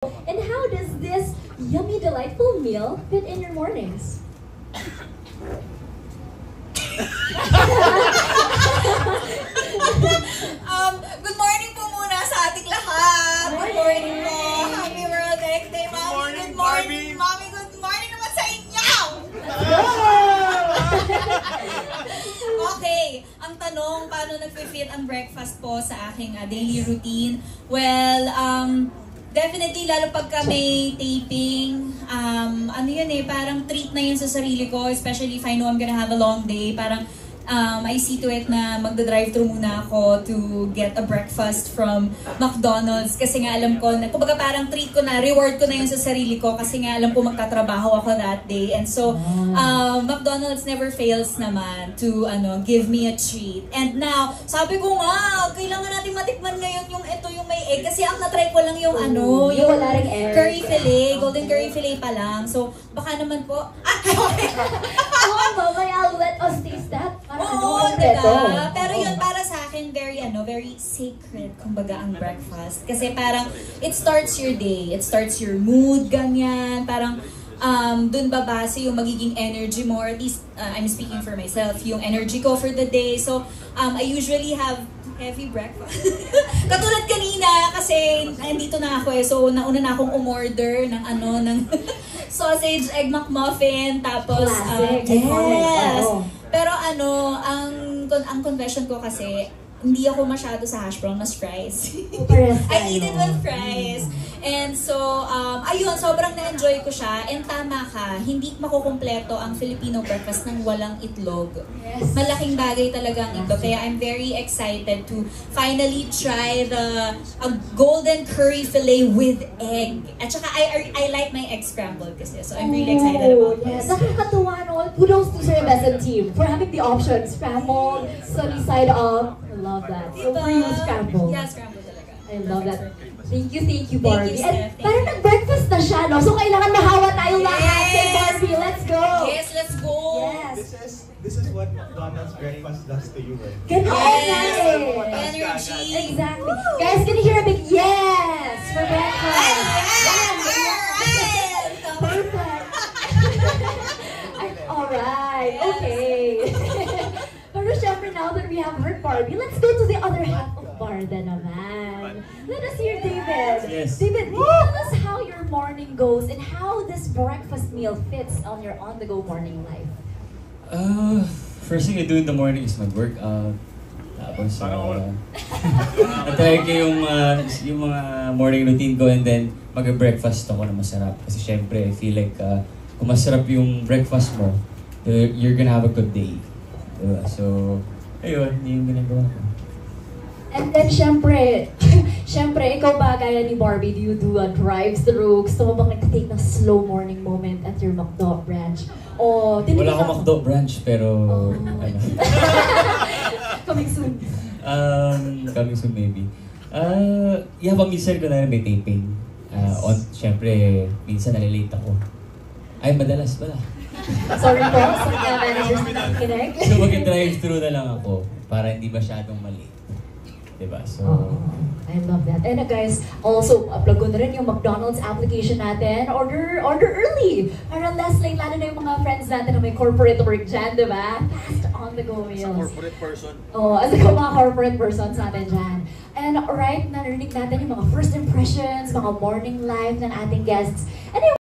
And how does this yummy, delightful meal fit in your mornings? Good morning po muna sa ating lahat. Good morning po. Happy World Egg Day, Mommy. Good morning, Mommy. Good morning naman sa inyo. Okay, ang tanong, paano nag-fit ang breakfast po sa aking daily routine? Well, definitely, lalo pagka may taping, ano yun parang treat na yun sa sarili ko, especially if I know I'm gonna have a long day. Parang, I see to it na magda-drive-thru muna ako to get a breakfast from McDonald's kasi nga alam ko, kumbaga parang treat ko na, reward ko na yun sa sarili ko kasi nga alam ko magtatrabaho ako that day. And so, McDonald's never fails naman to give me a treat. And now, sabi ko nga, kailangan natin matikman ngayon yung may egg kasi ang natry ko lang yung yung wala ring egg. Curry fillet, golden curry fillet pa lang. So, baka naman po, Mamaya, let us taste that. Oo, diba? Pero yun para sa akin, very sacred, kumbaga, ang breakfast. Kasi parang, it starts your day, it starts your mood, ganyan. Parang, dun babase yung magiging energy mo, or at least, I'm speaking for myself, yung energy ko for the day. So, I usually have heavy breakfast. Katulad kanina, kasi nandito na ako so nauna na akong umorder ng ng sausage, egg McMuffin, tapos, yes! Pero ang confession ko kasi, hindi ako masyado sa hash brown, mas fries. I eat it with fries. And so, ayun, sobrang na-enjoy ko siya. And tama ka, hindi makukumpleto ang Filipino breakfast ng walang itlog. Yes. Malaking bagay talaga ang itlog. Kaya I'm very excited to finally try a golden curry fillet with egg. At saka, I like my egg scrambled kasi. So, I'm really excited about this. Nakakatuwa, no? Kudos to Sir Besen team for having the option. Scrambled, sunny side up. I love that. So, for you, scrambled. Yeah, scrambled talaga. I love that. Thank you, Barbie. Thank you, And Steph. parang nag-breakfast na siya, no? So, kailangan mahawa tayong lahat. Say, Barbie, let's go! Yes, let's go! Yes. This is what McDonald's breakfast does to you, eh? Ganun Energy! Exactly. Guys, can you hear a big yes for breakfast? Perfect. Alright, okay. Pero syempre, now that we have heard Barbie, let's go to the other half of Barda naman. Let us hear David. Yes. David, tell us how your morning goes and how this breakfast meal fits on your on-the-go morning life. First thing I do in the morning is mag-workout. Tapos, natry ko yung mga morning routine ko and then mag-breakfast ako na masarap. Kasi syempre, I feel like kung masarap yung breakfast mo, you're gonna have a good day. Diba? So, ayun, yung ginagawa ko. And then, syempre, ikaw ba, gaya ni Barbie, do you do a drive-thru? Gusto mo bang nag-take ng slow morning moment at your McDo branch? O, Wala akong McDo branch, pero, Coming soon. Coming soon maybe. Yeah, paminsan ko na may taping. Syempre, minsan nalilate ako. Ay, madalas pala. Sorry po, sa mga managers na nakikinig. So, mag-drive-thru na lang ako para hindi masyadong mali. Diba? So, I love that. And guys, also, plug ko na rin yung McDonald's application natin. Order early! Para less late, lalo na yung mga friends natin na may corporate work dyan, diba? Fast on-the-go meals. As a corporate person. As a mga corporate persons natin dyan. And narinig natin yung mga first impressions, mga morning life ng ating guests. And